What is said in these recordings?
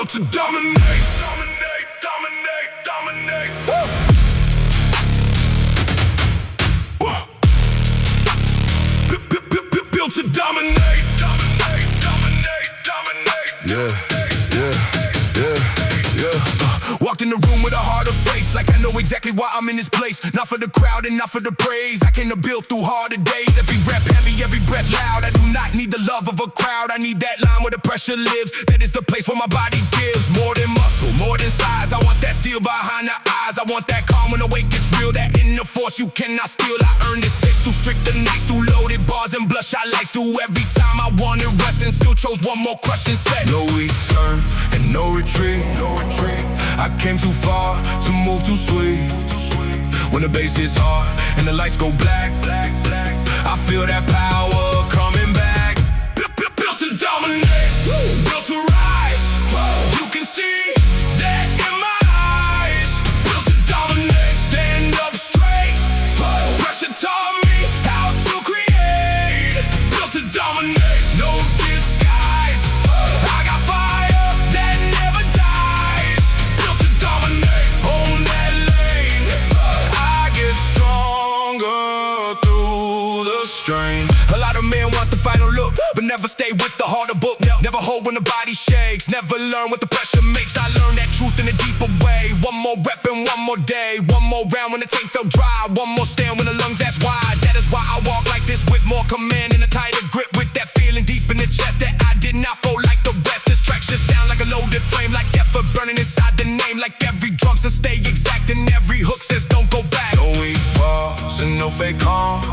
Built to dominate, dominate, dominate, dominate. Built to dominate, dominate, dominate, dominate. Yeah, yeah, yeah, yeah. Walked in the room with a harder face, like I know exactly why I'm in this place. Not for the crowd and not for the praise. I came to build through harder days. Every rep heavy, every breath loud. I do not need the love of a crowd. I need that line where the pressure lives. That is the place where my body gives. More than muscle, more than size. I want that steel behind the eyes. I want that calm when the weight gets real. That inner force you cannot steal. I earned it 6 through strict the nights, through loaded bars and bloodshot lights. Through every time I wanted rest and still chose one more crushing set. No return and no retreat. I came too far to move too sweet. When the bass is hard and the lights go black, I feel that power coming back. Built to dominate, built to rise. You can see that in my eyes. Built to dominate, stand up straight. Pressure taught me how to create. Built to dominate, no disguise. I got fire that never dies. Built to dominate, own that lane. I get stronger through the strain. A lot of men want the final look, but never stay with the harder book. Never hold when the body shakes. Never learn what the pressure makes. I learned that truth in a deeper way. One more rep and one more day. One more round when the tank felt dry. One more stand when the lungs that's wide. That is why I walk like this with more command and a tighter grip. With that feeling deep in the chest that I did not fold like the rest. This track should sound like a loaded flame, like effort burning inside the name. Like every drum says stay exact and every hook says don't go back. No weak walls and no fake calm.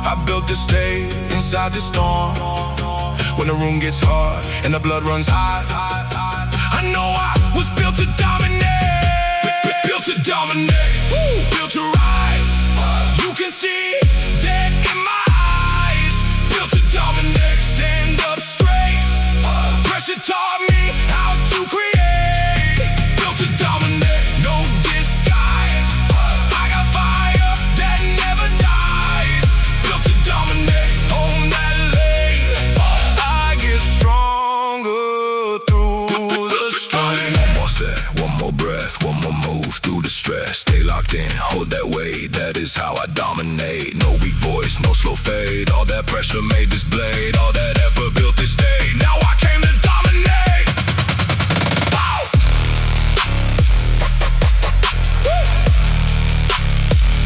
I built this stage inside the storm. When the room gets hard and the blood runs hot, I know I was built to dominate. Built to dominate, built to rise. You can see that in my eyes. Built to dominate, stand up straight. Pressure taught me how to create. Built to dominate, no disguise. I got fire that never dies. Built to dominate, own that lane. I get stronger through the strain. One more set, one more breath, one more move through the stress. Stay locked in, hold that weight. That is how I dominate. No weak voice, no slow fade. All that pressure made this blade. All that effort built this day. Now I came to dominate. Wow.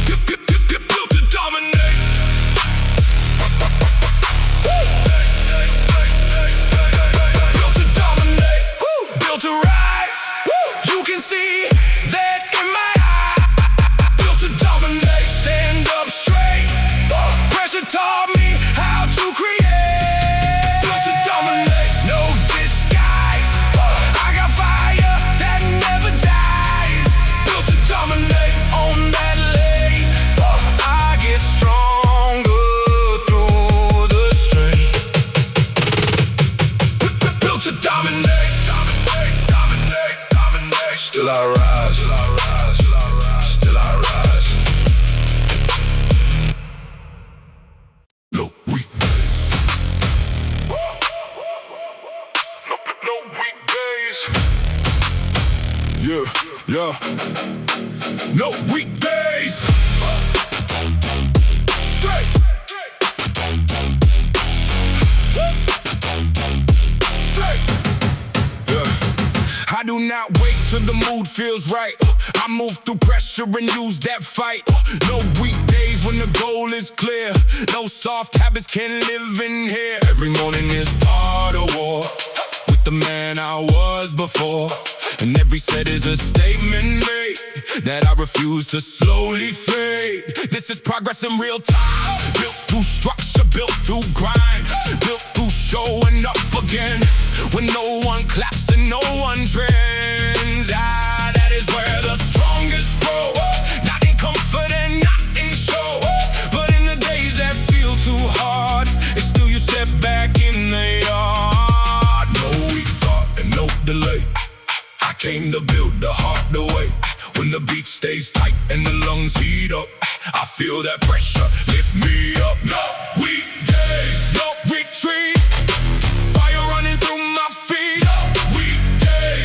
Built to dominate. Built to dominate. Built to rise. You can see that in my eyes. Built to dominate, stand up straight. Pressure taught me how to create. Built to dominate, no disguise. I got fire that never dies. Built to dominate, own that lane. I get stronger through the strain. Built to dominate, dominate, dominate, dominate. Still I rise, still I rise, still I rise, still I rise. No weekdays. No weekdays. Yeah, yeah. No weekdays. Hey. I do not wait till the mood feels right. I move through pressure and use that fight. No weekdays when the goal is clear. No soft habits can live in here. Every morning is part of war with the man I was before. And every set is a statement made that I refuse to slowly fade. This is progress in real time. Built through structure, built through grind. Built through showing up again when no one claps and no one trends. That is where the strongest grow. Not in comfort and not in show, but in the days that feel too hard. It's still you step back in the yard. No weak thought and no delay. I came to build the heart the way. When the beat stays tight and the lungs heat up, I feel that pressure lift me up. No weekdays, no retreat. Fire running through my feet. No weekdays.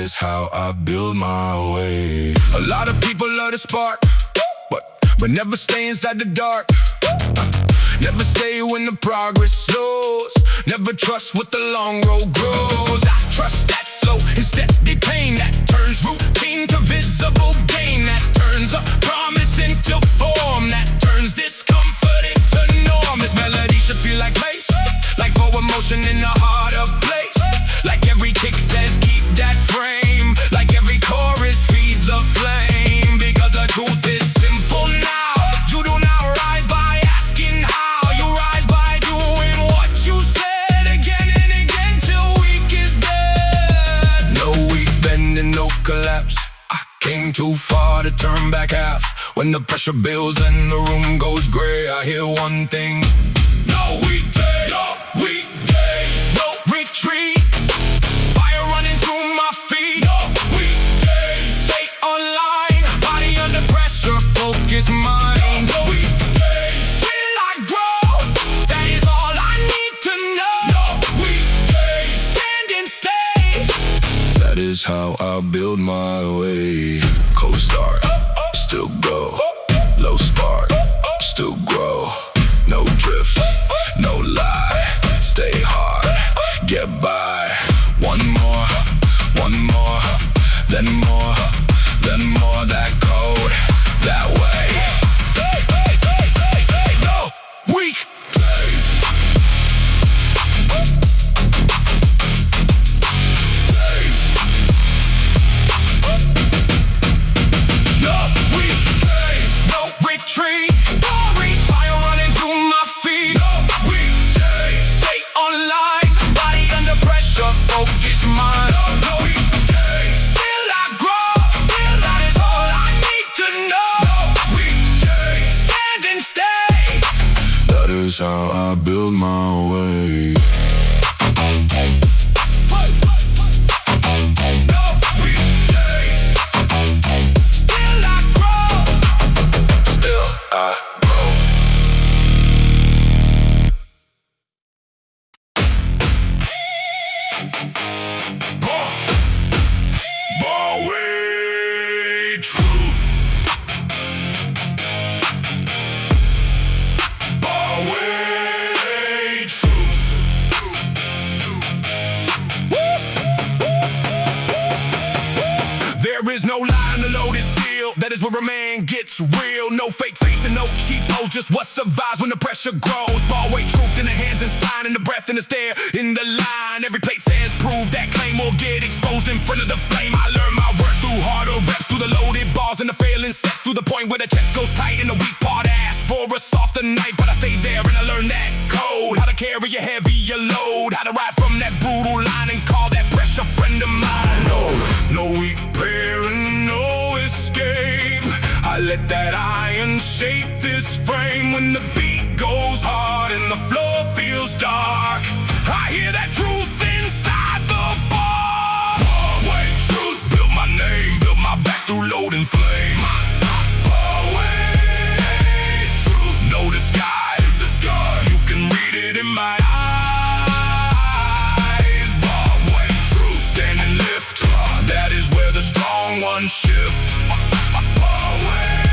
is how I build my way. A lot of people love the spark, but never stay inside the dark. Never stay when the progress slows. Never trust what the long road grows. I trust that slow and steady pain that turns routine to visible gain, that turns a promise into form, that turns discomfort into norm. This melody should feel like bass, like forward motion in the heart of place. Like every kick says keep that frame, like every chorus feeds the flame. Because the truth is simple now. You do not rise by asking how. You rise by doing what you said again and again till weak is dead. No weak bending, no collapse. I came too far to turn back half. When the pressure builds and the room goes gray, I hear one thing: no weekdays, no weekdays, no retreat. Fire running through my feet. No weekdays, stay online. Body under pressure, focus mind. No weekdays, will I grow? That is all I need to know. No weekdays, stand and stay. That is how I build my way. Co-start, still go. Low spark, still grow. No drift, no lie. Stay hard, get by. One more, then more, then more. That code, that way. No weekdays. No weekdays, no retreat. Fire running through my feet. No weekdays, stay online. Body under pressure, focus mind. No weekdays, still I grow. Still that is all I need to know. No weekdays, stand and stay. That is how I build my way. No weekdays, still I grow. Still I grow. Barway truth. Barway truth. There is no lie in the loaded steel. That is where a man gets real. No fake face and no cheap pose. Just what survives when the pressure grows. Barway truth in the hands and spine, in the breath and the stare, in the line. Every plate says prove that claim or get exposed in front of the flame. I learned my worth through harder reps, through the loaded bars and the failing sets, through the point where the chest goes tight and the weak part asks for a softer night. But I stayed there and I learned that code. How to carry a heavier load. How to rise from that brutal line and call that pressure friend of mine. No weak pair and no escape. I let that iron shape this frame. When the beat goes hard and the floor feels dark, I hear that truth inside the bar. Barway truth, built my name, built my back through load and flame. Barway truth, no disguise. You can read it in my eyes. Barway truth, stand and lift. That is where the strong ones shift. Barway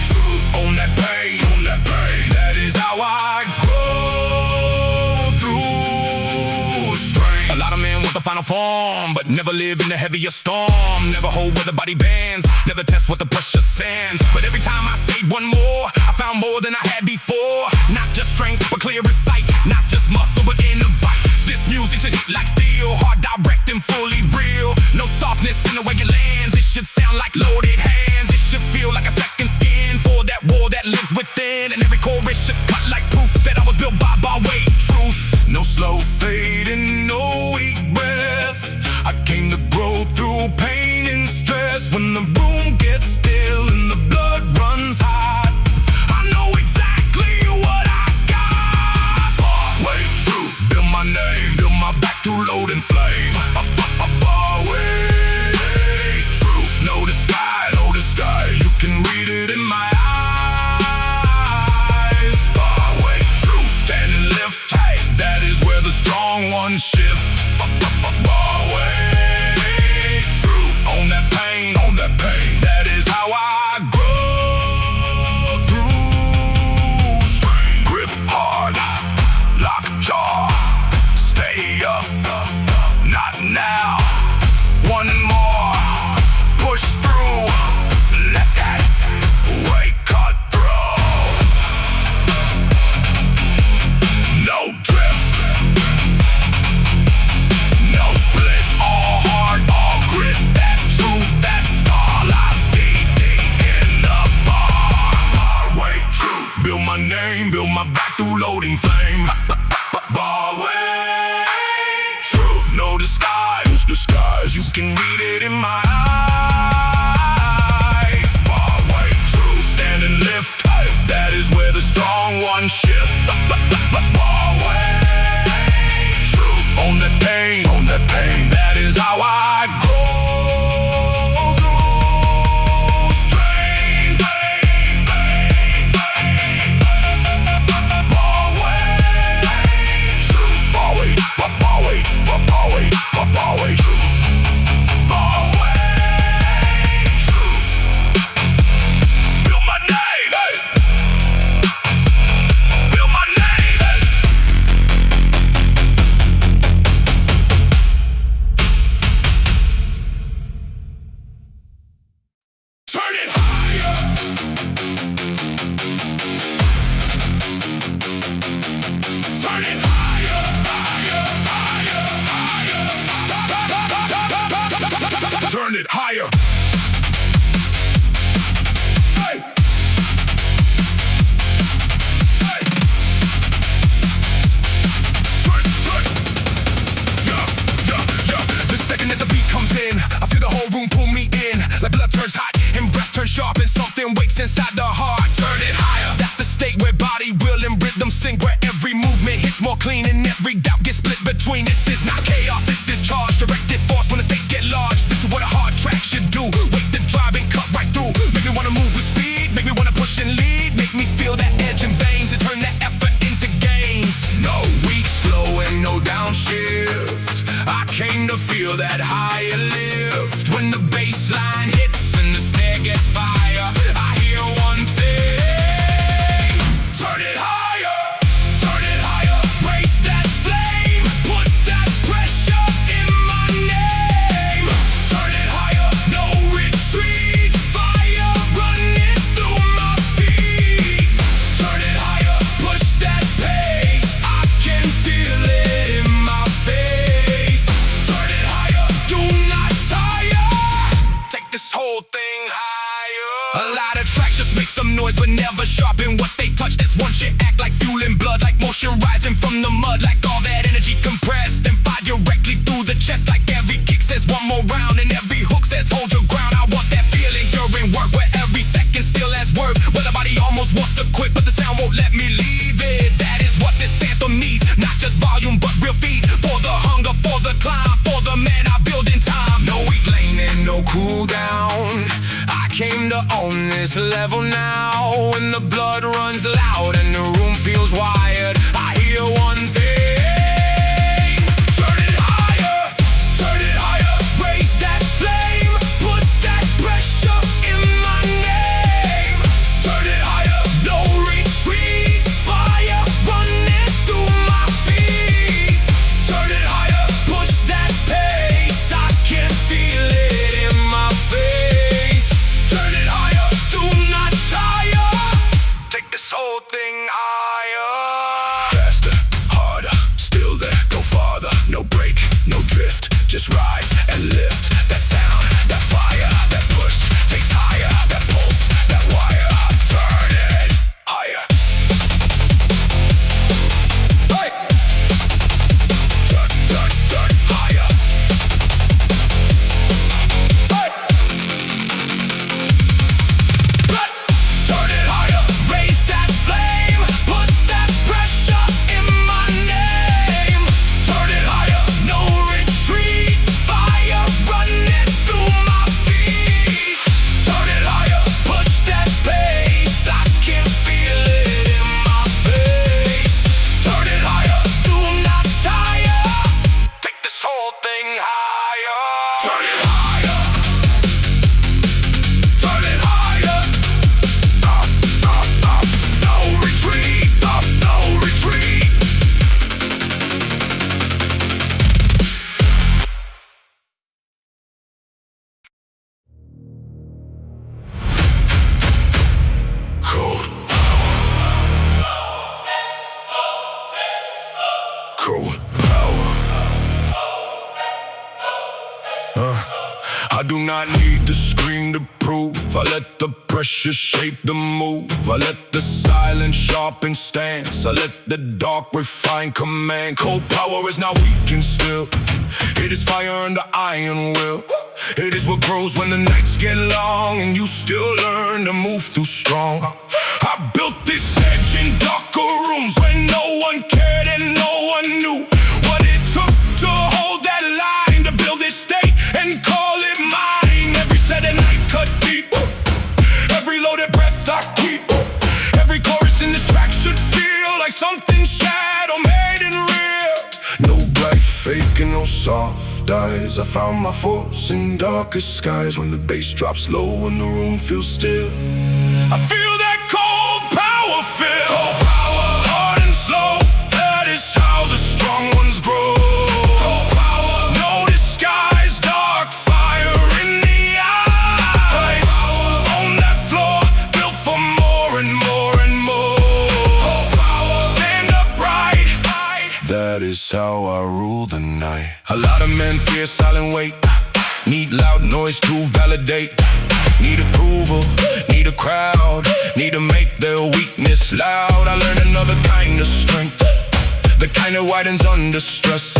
truth, own that pain, own that pain. That is how I grow through strain. A lot of men want the final form, but never live in the heavier storm. Never hold where the body bends, never test what the pressure sends. But every time I stayed one more, I found more than I had before. Not just strength, but clearer sight. Not just muscle, but in the bite. This music should hit like steel, hard, direct, and fully real. No softness in the way it lands. It should sound like loaded hands. It should feel like a second skin for that war that lives within. And every chorus should cut like proof that I was built by Barway truth. No slow fade and no weak breath. I came to grow through pain and stress. When the room gets still and the blood runs hot, I know exactly what I got. Barway truth, build my name, build my back through load and flame. Barway truth, no disguise, no disguise. You can read it in my eyes. Barway truth, stand and lift. Hey, that is where the strong can read it in my eyes. Bar way, true, stand and lift. That is where the strong ones shift. Bar way, true, own that pain, own that pain. That is how I grow through strain. Bar way, true, bar way, bar way, bar way, bar way, true. Turn it higher. Hey. Hey. Turn. Yeah. The second that the beat comes in, I feel the whole room pull me in. Like blood turns hot and breath turns sharp and something wakes inside the heart. Turn it higher. That's the state where body, will, and rhythm sing, where every movement hits more clean and every doubt gets split between. This is not chaos, this is charge, directed force when the stakes get large. This is what a hard track should do. Wake the drive and cut right through. Make me wanna move with speed, make me wanna push and lead, make me feel that edge in veins and turn that effort into gains. No weak, slow, and no downshift. I came to feel that higher lift. When the bass line hits and the snare gets fire, I hear one thing. Turn it higher, turn it higher. Raise that flame, put that pressure in my name. Turn it higher, no retreat. Fire running through my feet. Turn it higher, push that pace. I can feel it in my face. Turn it higher, do not tire. Take this whole thing higher. A lot of tracks just make some noise but never sharpen what they touch. This one shit act like fuel and blood, like motion rising from the mud, like all that energy compressed and fire directly through the chest. Like every kick says one more round and every hook says hold your ground. I want that feeling during work where every second still has worth, where the body almost wants to quit but the sound won't let me leave it. That is what this anthem needs, not just volume but real feed. For the hunger, for the climb, for the man I build in time. No weak lane and no cool down. I came to own this level now. When the blood runs loud and the room feels wired, I hear one thing. Turn it higher, turn it higher. Raise that flame, put that pressure in my name. Turn it higher, no retreat. Fire running through my feet. Turn it higher, push that pace. I can feel it in my face. Turn it higher, do not tire. Take this whole thing higher. Faster, harder, still there, go farther. No break, no drift, just rise and lift. That sound, that fire, that push takes higher. That pulse, that wire, turn it higher. Hey! Turn higher. Hey! Turn it higher, raise that flame, put that pressure in my name. Turn it higher, no retreat. Fire running through my feet. Turn it higher, push that pace. I can feel it in my face. Turn it higher, do not tire. Take this whole thing higher. Turn it higher. Turn it higher. No retreat. No retreat. Cold power. I do not need the screen to prove. I let the pressure shape the move. I let the silence sharpen stance. I let the dark refine command. Cold power is not weak and still. It is fire under iron will. It is what grows when the nights get long and you still learn to move through strong. I built this edge in darker rooms when no one cared and no one knew what it took to hold that line, to build this state and call it mine. Every set and night cut deep, every loaded breath I keep. Every chorus in this track should feel like something shadow made and real. No bright fake and no soft eyes. I found my force in darkest skies. When the bass drops low and the room feels still, I feel that cold power fill. Cold power, hard and slow. That is how the strong ones grow. Cold power, no disguise. Dark fire in the eyes. Cold power, on that floor, built for more and more and more. Cold power, stand upright. That is how I rule the night. A lot of men fear silent weight. Need loud noise to validate. Need approval, need a crowd. Need to make their weakness loud. I learned another kind of strength, the kind that widens under stress,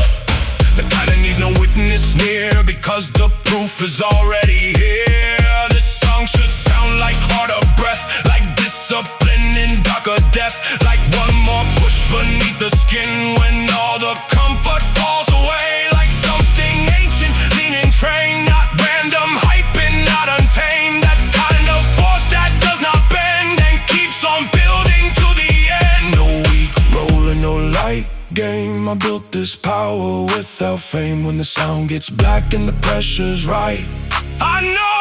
the kind that needs no witness near, because the proof is already here. This song should sound like harder breath, like discipline in darker death, like one more push beneath the skin when all the comfort falls away, like something ancient, leaning trained, not random, hyping, not untamed. That kind of force that does not bend and keeps on building to the end. No weak rolling, no light game. I built this power without fame. When the sound gets black and the pressure's right, I know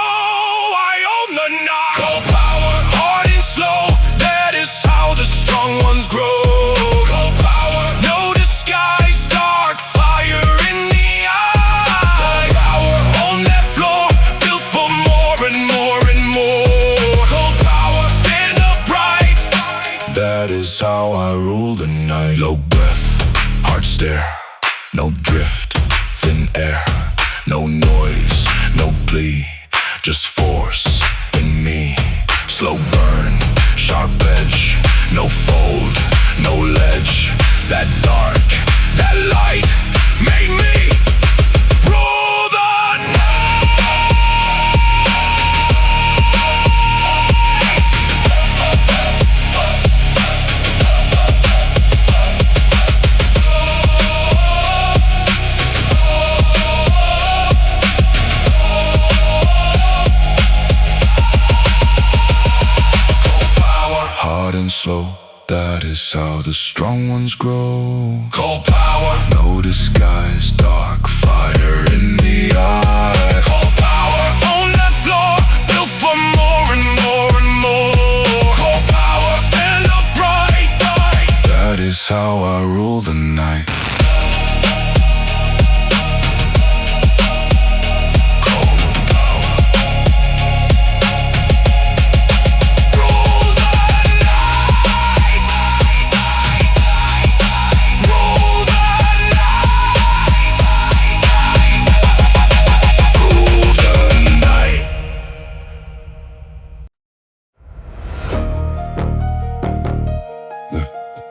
I own the night. Cold power, hard and slow. That is how the strong ones grow. Cold power, no disguise. Dark fire in the eyes. Cold power, on that floor, built for more and more and more. Cold power, stand upright. That is how I rule the night. Low breath, hard stare, no drift, thin air, no noise, no plea, just force in me. Slow burn, sharp edge, no fold, no ledge. That dark, that light made me rule the night. Hard and slow, that is how the strong ones grow. Cold power, no disguise. Dark fire in the eye. Cold power, on that floor, built for more and more and more. Cold power, stand upright. That is how I rule the night.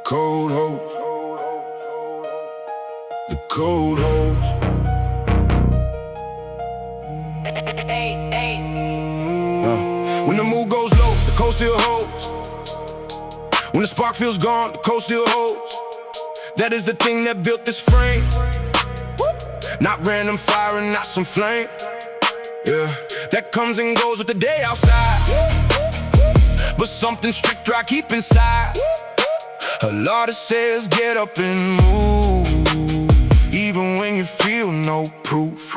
Cold hose, the cold hose. When the mood goes low, the cold still holds. When the spark feels gone, the cold still holds. That is the thing that built this frame. Not random fire and not some flame. Yeah, that comes and goes with the day outside, but something stricter I keep inside. A lot that says get up and move, even when you feel no proof.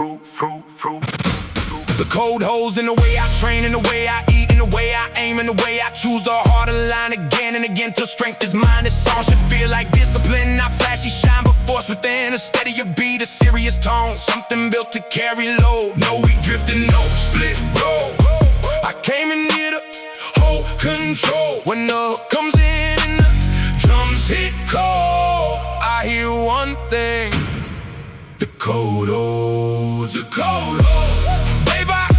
The cold holes in the way I train, in the way I eat, in the way I aim, in the way I choose the harder line again and again till strength is mine. This song should feel like discipline, not flashy shine, but force within. A steadier beat, a serious tone, something built to carry load. No weak drifting, no split road. I came in here to hold control. When the hook comes in and the drums hit cold, I hear one thing: the cold holds, the cold holds. Babe, I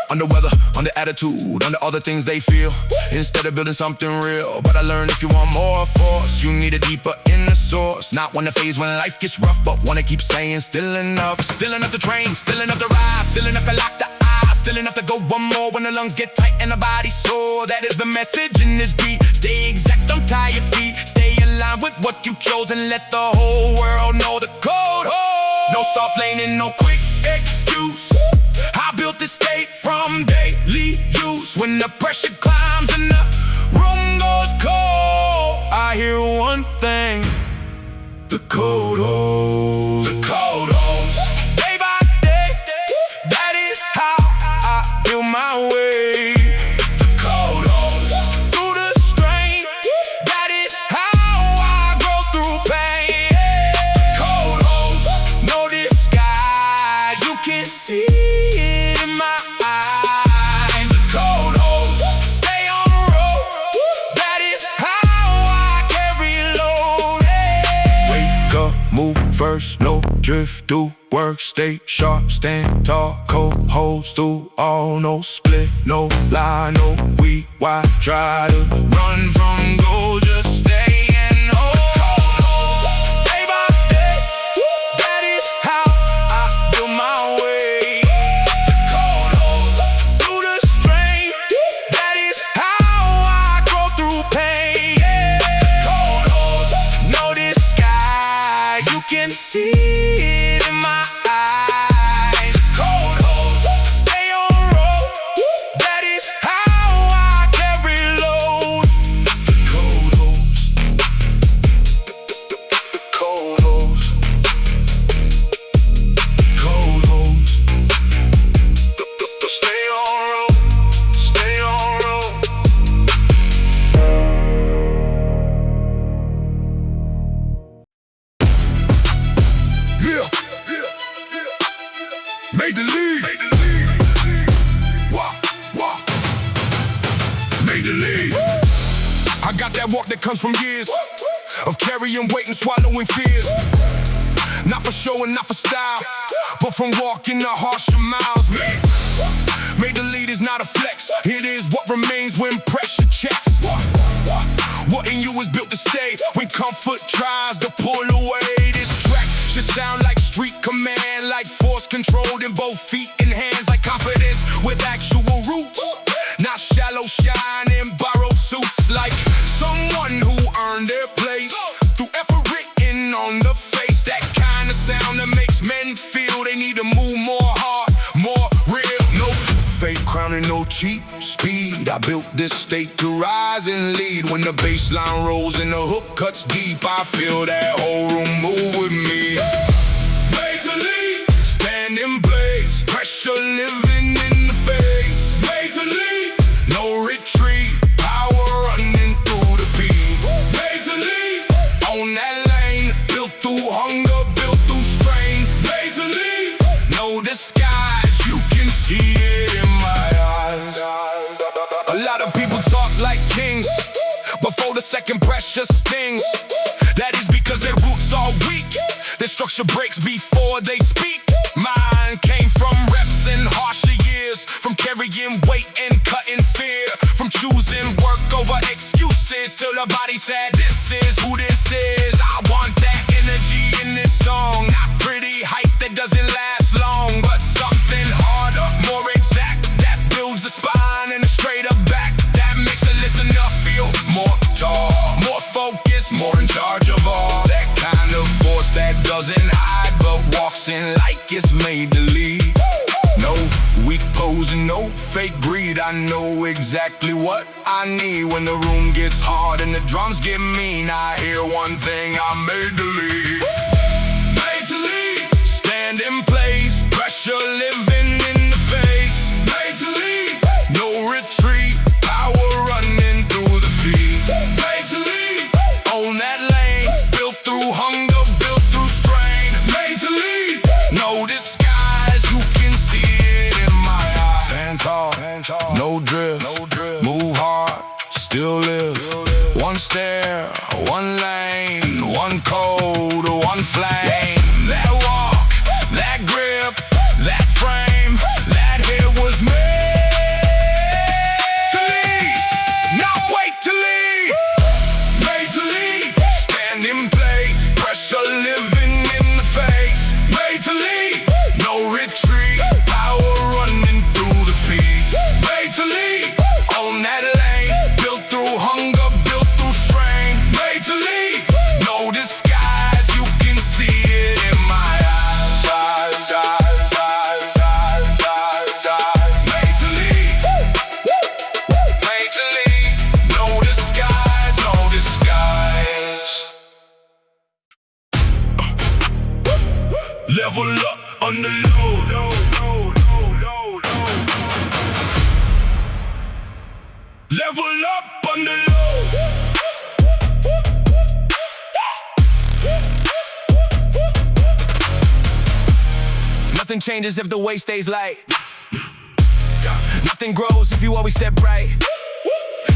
under weather, under attitude, under all the things they feel, instead of building something real. But I learned if you want more force, you need a deeper inner source. Not one to phase when life gets rough, but wanna keep saying still enough. Still enough to train, still enough to rise, still enough to lock the eyes, still enough to go one more when the lungs get tight and the body sore. That is the message in this beat. Stay exact, untie your feet, stay aligned with what you chose, and let the whole world know the code. No soft laning, no quick excuse. I built this state from daily use. When the pressure climbs and the room goes cold, I hear one thing: the code holds. The code holds. Day by day, that is how I feel my way. The code holds. Through the strain, that is how I grow through pain. The code holds. No disguise, you can see it in my eyes. The code holds. Stay on the road, that is how I carry load. Wake up, move first, no drift, do work, stay sharp, stand tall, cold holds through all, no split, no lie, no we, why try to run from goal, just stay and hold. Day by day, that is how I build my way. The code holds. Through the strain, that is how I grow through pain. The code holds. No disguise, you can see it in my eyes. Code holds. Stay on the road, that is how I carry load. The code holds. The code holds. Code holds. Stay on the road, stay on the road. Yeah. Made the lead. Wah, wah. Made the lead. I got that walk that comes from years of carrying weight and swallowing fears. Not for show and not for style, but from walking the harsher miles. Made the lead is not a flex, it is what remains when pressure checks. What in you is built to stay when comfort tries to pull away. This track should sound like street command, like force controlled in both feet and hands, like confidence with actual roots, not shallow shine in borrowed suits. Like someone who earned their place through effort written on the face. That kind of sound that makes men feel they need to move more hard, more real. No fake crowning, no cheap speed. I built this state to rise and lead. When the bass line rolls and the hook cuts deep, I feel that whole room move with me. Made to lead, stand in place, pressure living in the face. Made to lead, no retreat, power running through the feet. Made to lead, on that lane, built through hunger, built through strain. Made to lead, no disguise, you can see it in my eyes. A lot of people talk like kings before the second pressure stings. That is because their roots are weak, their structure breaks before they speak. Mine came from reps and harsher years, from carrying weight and cutting fear, from choosing work over excuses, till the body said this is who this is. I want that energy in this song, not pretty hype that doesn't last long, but something harder, more exact, that builds a spine and a straighter back, that makes a listener feel more tall, more focused, more in charge of all. That kind of force that doesn't hide but walks in like it's made to lead. No weak pose and no fake breed. I know exactly what I need when the room gets hard and the drums get mean. I hear one thing: I'm made to lead. Made to lead, stand in place, pressure living in the face. Made to lead, no retreat, power running through the feet. Made to lead, on that lane, built through hunger, built through strain. Made to lead, no disguise, you can see it in my eyes. Stand tall, no drift, move hard, still live. One stare, one lane, one code, one flame. That walk, that grip, that frame, that hit was made. Level up on the low. Nothing changes if the weight stays light. Nothing grows if you always step right.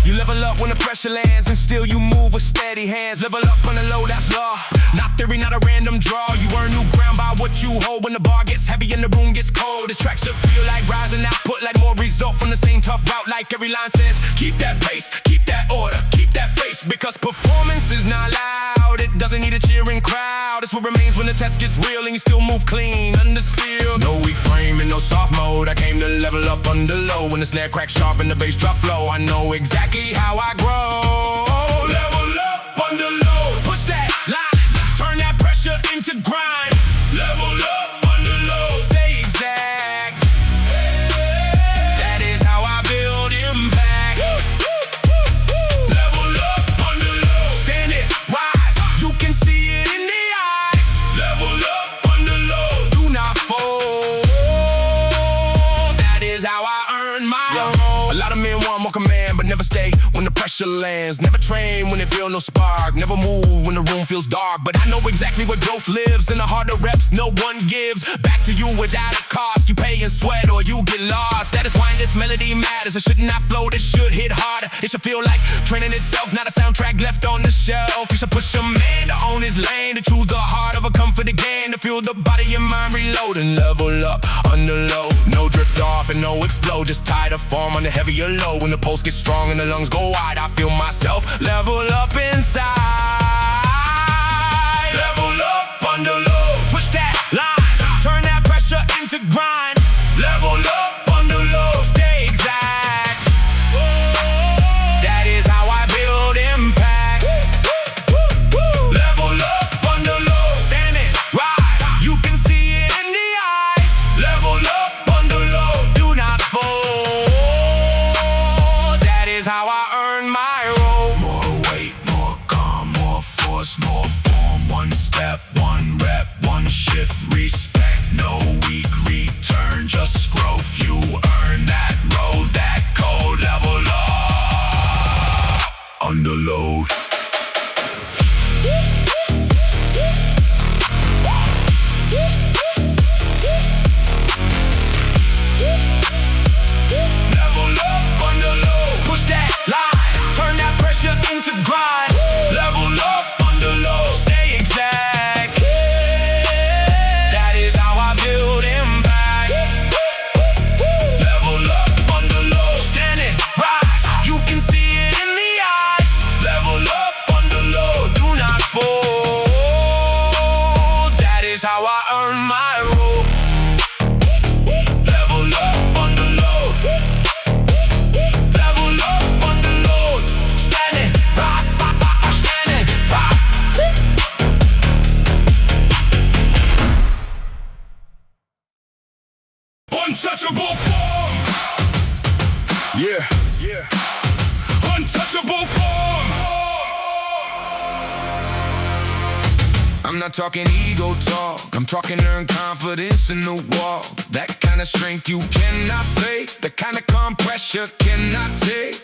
You level up when the pressure lands, and still you move with steady hands. Level up on the low, that's law. Not theory, not a random draw. You earn new ground by what you hold. When the bar gets heavy and the room gets cold, this track should feel like rising output, like more result from the same tough route. Like every line says, keep that pace, keep that order, keep that face. Because performance is not loud, it doesn't need a cheering crowd. It's what remains when the test gets real and you still move clean under steel. No weak frame and no soft mode. I came to level up under low. When the snare cracks sharp and the bass drop flow, I know exactly how I grow. Level up under low. Push that line, turn that pressure into grind. Level up under low. Stay exact. That is how I build impact. Level up under low. Stand it, rise. You can see it in the eyes. Level up under low. Do not fold. That is how I earn my own. A lot of men want more command, but never stay when the pressure lands. Never train when they feel no spark. Never move when the room feels dark. But I know exactly where growth lives. In the harder reps no one gives back to you without a cost. You pay in sweat or you get lost. That is why this melody matters. It should not flow, it should hit harder. It should feel like training itself, not a soundtrack left on the shelf. You should push a man to own his lane, to choose the heart of a comfort again, to feel the body and mind reload and level up under low. No drift off and no explode, just tie the form on the heavier low. When the pulse gets strong and the lungs go wide, I feel myself level up inside. Level up under low. Push that line, turn that pressure into grind. Level up under low. Stay exact. That is how I build impact. Level up under low. Stand it, rise. You can see it in the eyes. Level up under low. Do not fold. That is how I earn my role. More weight, more calm, more force, more form. One step, one rep, one shift, respect. No weak return, just growth. You earn that road, that code. Level up under load. Level up under load. Push that line, turn that pressure into grind. Level up under load. Stay exact. That is how I build impact. Level up under load. Stand it, rise. You can see it in the eyes. Level up under load. Do not fold. That is how I earn my role. Level up under load. Level up under load. Standing, rock, standing, rock. Untouchable form. Yeah. Untouchable form. I'm not talking ego talk, I'm talking earn confidence in the wall. That kind of strength you cannot fake, the kind of calm pressure cannot take.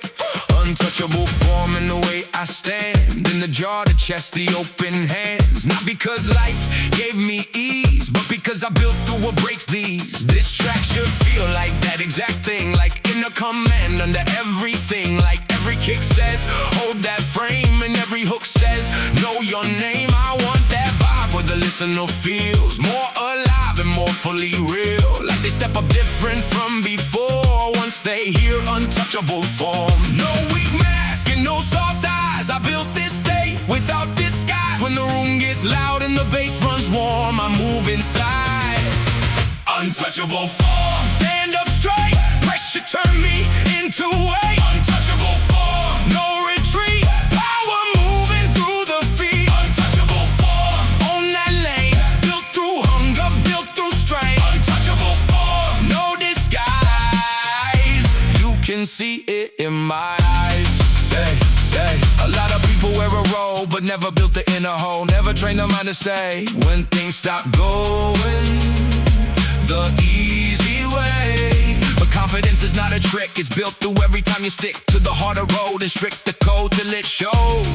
Untouchable form in the way I stand, in the jaw, the chest, the open hands. Not because life gave me ease, but because I built through what breaks these. This track should feel like that exact thing, like inner command under everything. Like every kick says, hold that frame, and every hook says, know your name. I want that vibe where the listener feels more alive and more fully real. Like they step up different from before once they hear untouchable form. No weak mask and no soft eyes. I built this state without disguise. When the room gets loud and the bass runs warm, I move inside. Untouchable form. Stand up straight. Pressure turn me into weight. Untouchable form. No retreat. Power moving through the feet. Untouchable form. On that lane. Built through hunger, built through strain. Untouchable form. No disguise. You can see it in my eyes. A lot of people wear a role, but never built the inner hole. Never train their mind to stay when things stop going the easy way. But confidence is not a trick, it's built through every time you stick to the harder road and strict the code till it shows.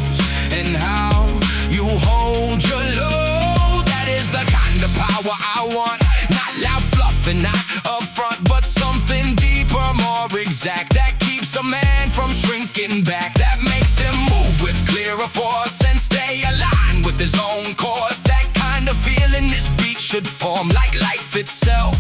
And how you hold your load, that is the kind of power I want. Not loud fluff and not upfront, but something deeper, more exact, that keeps a man from shrinking back, that makes him move with clearer force and stay aligned with his own course. That kind of feeling this beat should form like life itself,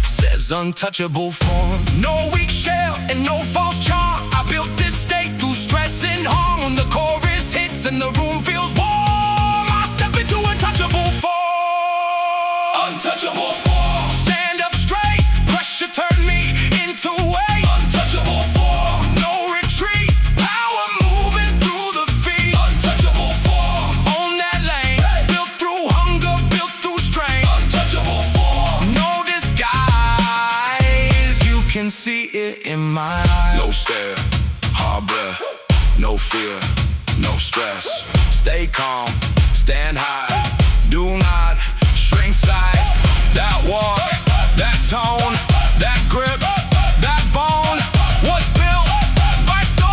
says untouchable form. No weak shell and no false charm, I built this state through stress and harm. When the chorus hits and the room feels warm, I step into untouchable form. Untouchable form. Stand up straight, pressure turn me into weight. Untouchable form. No retreat, power moving through the feet. Untouchable form. On that lane, built through hunger, built through strain. Untouchable form. No disguise, you can see it in my eyes. No stare, hard breath, no fear, no stress. Stay calm, stand high, do not shrink size. That walk, that tone, that grip, that bone was built by storms.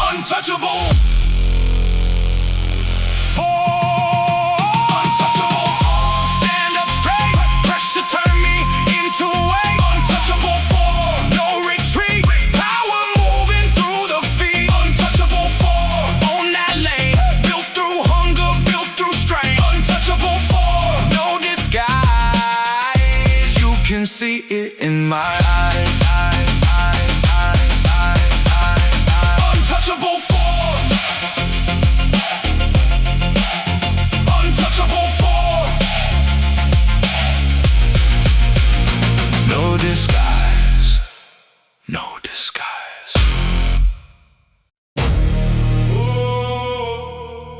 Untouchable form. Untouchable form. Stand up straight, pressure turn me into weight. Untouchable form. No retreat, power moving through the feet. Untouchable form. On that lane, built through hunger, built through strain. Untouchable form. No disguise, you can see it in my eyes. Untouchable form. Untouchable form. No disguise, no disguise.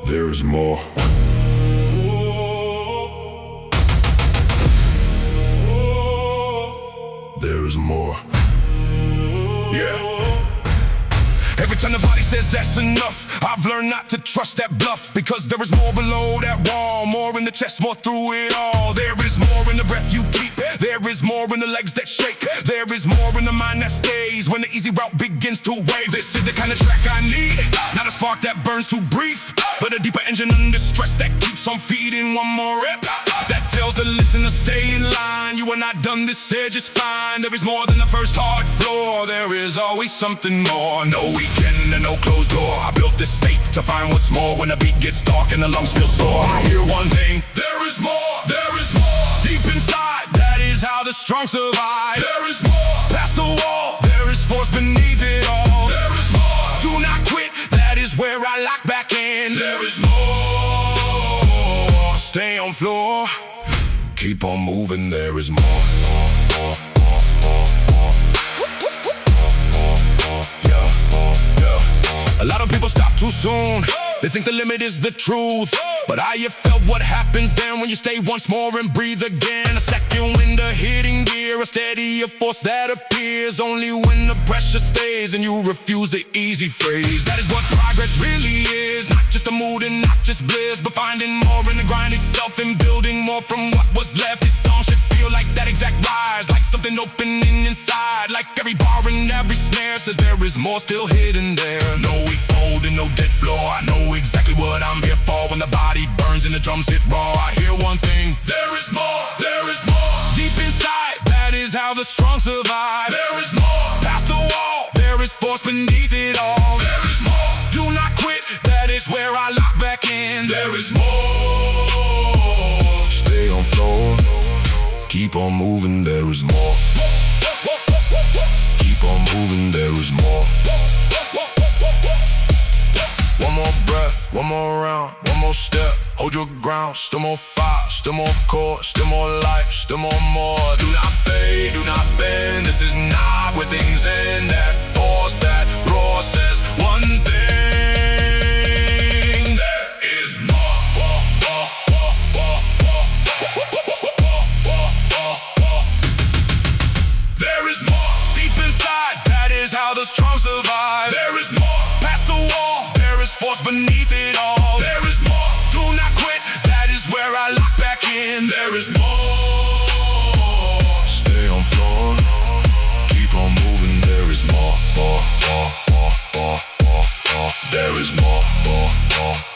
There is more. There is more. Yeah. Every time the body says that's enough, I've learned not to trust that bluff, because there is more below that wall, more in the chest, more through it all. There is more in the breath you keep, there is more in the legs that shake, there is more in the mind that stays when the easy route begins to wave. This is the kind of track I need, not a spark that burns too brief, but a deeper engine under stress that keeps on feeding one more rep, that tells the listener stay in line. You are not done, this edge is fine. There is more than the first hard floor, there is always something more. No weekend and no closed door, I built this state to find what's more. When the beat gets dark and the lungs feel sore, I hear one thing: there is more, there is more. Deep inside, that is how the strong survive. There is more, past the wall, there is force beneath it all. There is more, do not quit, that is where I lock back in. There is more, stay on floor, keep on moving, there is more. A lot of people stop too soon, they think the limit is the truth, but I have felt what happens then when you stay once more and breathe again. A second wind, a hitting gear, a steadier force that appears only when the pressure stays and you refuse the easy phrase. That is what progress really is, not just a mood and not just bliss, but finding more in the grind itself and building more from what was left. This song should feel like that exact rise, like something opening inside, like every bar and every snare says there is more still hidden there. No weak fold and no dead floor, I know exactly what I'm here for. When the body burns and the drums hit raw, I hear one thing: there is more, there is more. Deep inside, that is how the strong survive. There is more, past the wall, there is force beneath it all. There is more, do not quit, that is where I lock back in. There is more, stay on floor, keep on moving, there is more. Keep on moving, there is more. One more breath, one more round, one more step, hold your ground. Still more fire, still more chords, still more life, still more. Do not fade, do not bend, this is not where things end. That force, that roar says one thing: there is more. There is more. Deep inside, that is how the strong survive. There is more, past the wall, there is force beneath it all. There is more, do not quit, is where I lock back in. There is more. Stay on floor, there is more, more, more.